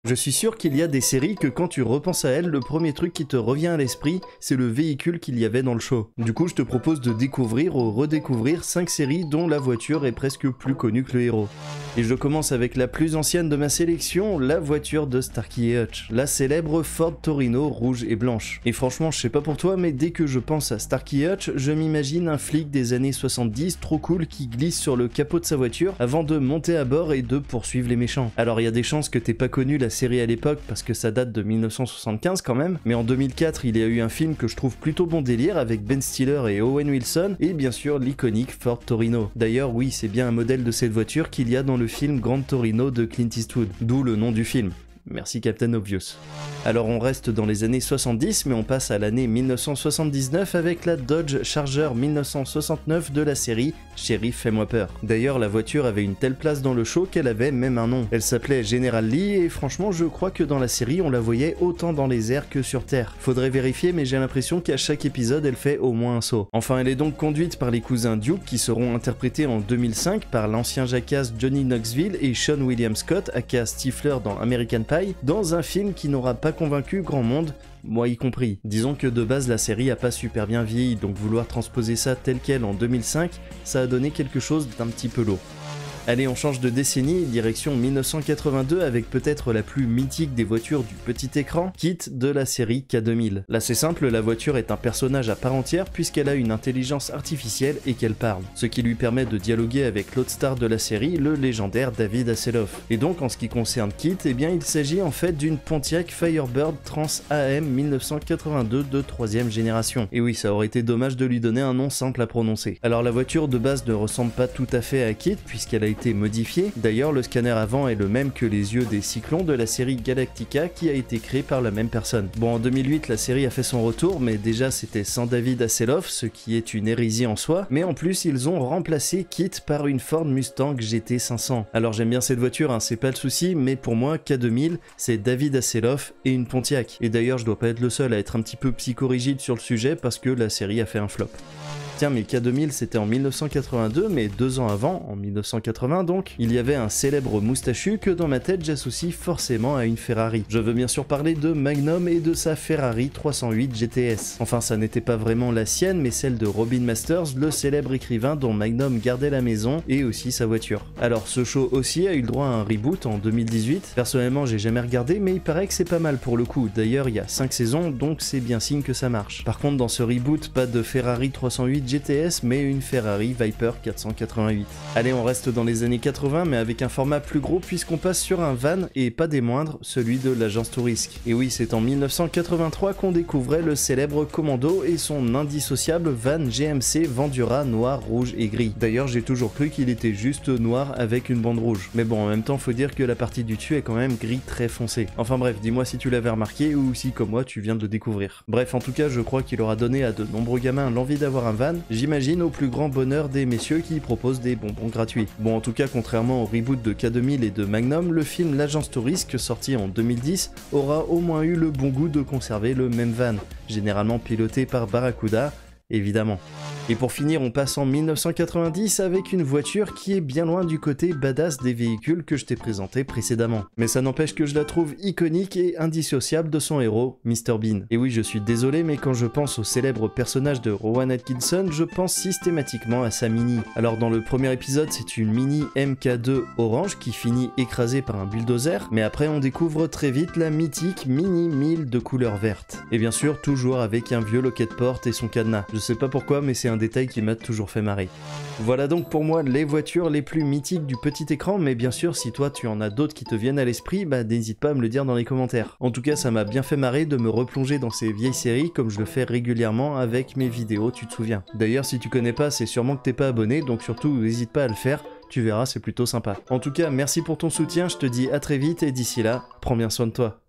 Je suis sûr qu'il y a des séries que quand tu repenses à elles, le premier truc qui te revient à l'esprit, c'est le véhicule qu'il y avait dans le show. Du coup, je te propose de découvrir ou redécouvrir 5 séries dont la voiture est presque plus connue que le héros. Et je commence avec la plus ancienne de ma sélection, la voiture de Starkey et Hutch, la célèbre Ford Torino rouge et blanche. Et franchement, je sais pas pour toi, mais dès que je pense à Starkey et Hutch, je m'imagine un flic des années 70 trop cool qui glisse sur le capot de sa voiture avant de monter à bord et de poursuivre les méchants. Alors il y a des chances que t'aies pas connu la série à l'époque parce que ça date de 1975 quand même, mais en 2004 il y a eu un film que je trouve plutôt bon délire avec Ben Stiller et Owen Wilson et bien sûr l'iconique Ford Torino. D'ailleurs oui, c'est bien un modèle de cette voiture qu'il y a dans le film Grand Torino de Clint Eastwood, d'où le nom du film. Merci Captain Obvious. Alors on reste dans les années 70 mais on passe à l'année 1979 avec la Dodge Charger 1969 de la série Sheriff Fais-moi peur. D'ailleurs la voiture avait une telle place dans le show qu'elle avait même un nom. Elle s'appelait General Lee et franchement je crois que dans la série on la voyait autant dans les airs que sur terre. Faudrait vérifier mais j'ai l'impression qu'à chaque épisode elle fait au moins un saut. Enfin elle est donc conduite par les cousins Duke qui seront interprétés en 2005 par l'ancien jacasse Johnny Knoxville et Sean William Scott aka Stifler dans American Pie, dans un film qui n'aura pas convaincu grand monde, moi y compris. Disons que de base la série a pas super bien vieilli, donc vouloir transposer ça tel quel en 2005, ça a donné quelque chose d'un petit peu lourd. Allez, on change de décennie, direction 1982 avec peut-être la plus mythique des voitures du petit écran, Kit de la série K2000. Là c'est simple, la voiture est un personnage à part entière puisqu'elle a une intelligence artificielle et qu'elle parle, ce qui lui permet de dialoguer avec l'autre star de la série, le légendaire David Hasselhoff. Et donc en ce qui concerne Kit, eh bien il s'agit en fait d'une Pontiac Firebird Trans AM 1982 de 3ème génération. Et oui, ça aurait été dommage de lui donner un nom simple à prononcer. Alors la voiture de base ne ressemble pas tout à fait à Kit puisqu'elle a été modifié. D'ailleurs, le scanner avant est le même que les yeux des cyclones de la série Galactica qui a été créé par la même personne. Bon, en 2008, la série a fait son retour, mais déjà c'était sans David Hasselhoff, ce qui est une hérésie en soi, mais en plus ils ont remplacé Kit par une Ford Mustang GT 500. Alors j'aime bien cette voiture, hein, c'est pas le souci, mais pour moi, K2000, c'est David Hasselhoff et une Pontiac. Et d'ailleurs, je dois pas être le seul à être un petit peu psychorigide sur le sujet parce que la série a fait un flop. Tiens, mais K2000 c'était en 1982, mais 2 ans avant, en 1980 donc, il y avait un célèbre moustachu que dans ma tête j'associe forcément à une Ferrari. Je veux bien sûr parler de Magnum et de sa Ferrari 308 GTS. Enfin, ça n'était pas vraiment la sienne, mais celle de Robin Masters, le célèbre écrivain dont Magnum gardait la maison et aussi sa voiture. Alors ce show aussi a eu le droit à un reboot en 2018. Personnellement, j'ai jamais regardé, mais il paraît que c'est pas mal pour le coup. D'ailleurs, il y a 5 saisons, donc c'est bien signe que ça marche. Par contre, dans ce reboot, pas de Ferrari 308 GTS mais une Ferrari Viper 488. Allez, on reste dans les années 80 mais avec un format plus gros puisqu'on passe sur un van et pas des moindres, celui de l'agence Tourisque. Et oui, c'est en 1983 qu'on découvrait le célèbre Commando et son indissociable van GMC Vendura noir, rouge et gris. D'ailleurs, j'ai toujours cru qu'il était juste noir avec une bande rouge. Mais bon, en même temps, faut dire que la partie du dessus est quand même gris très foncé. Enfin bref, dis-moi si tu l'avais remarqué ou si comme moi tu viens de le découvrir. Bref, en tout cas, je crois qu'il aura donné à de nombreux gamins l'envie d'avoir un van. J'imagine au plus grand bonheur des messieurs qui proposent des bonbons gratuits. Bon, en tout cas, contrairement au reboot de K2000 et de Magnum, le film L'Agence Tourisque, sorti en 2010, aura au moins eu le bon goût de conserver le même van, généralement piloté par Barracuda, évidemment. Et pour finir, on passe en 1990 avec une voiture qui est bien loin du côté badass des véhicules que je t'ai présenté précédemment. Mais ça n'empêche que je la trouve iconique et indissociable de son héros, Mr Bean. Et oui, je suis désolé, mais quand je pense au célèbre personnage de Rowan Atkinson, je pense systématiquement à sa Mini. Alors dans le premier épisode, c'est une Mini MK2 orange qui finit écrasée par un bulldozer, mais après on découvre très vite la mythique Mini 1000 de couleur verte. Et bien sûr, toujours avec un vieux loquet de porte et son cadenas. Je sais pas pourquoi, mais c'est un détail qui m'a toujours fait marrer. Voilà donc pour moi les voitures les plus mythiques du petit écran, mais bien sûr si toi tu en as d'autres qui te viennent à l'esprit, bah n'hésite pas à me le dire dans les commentaires. En tout cas ça m'a bien fait marrer de me replonger dans ces vieilles séries comme je le fais régulièrement avec mes vidéos, tu te souviens. D'ailleurs si tu connais pas, c'est sûrement que t'es pas abonné, donc surtout n'hésite pas à le faire, tu verras c'est plutôt sympa. En tout cas merci pour ton soutien, je te dis à très vite et d'ici là, prends bien soin de toi.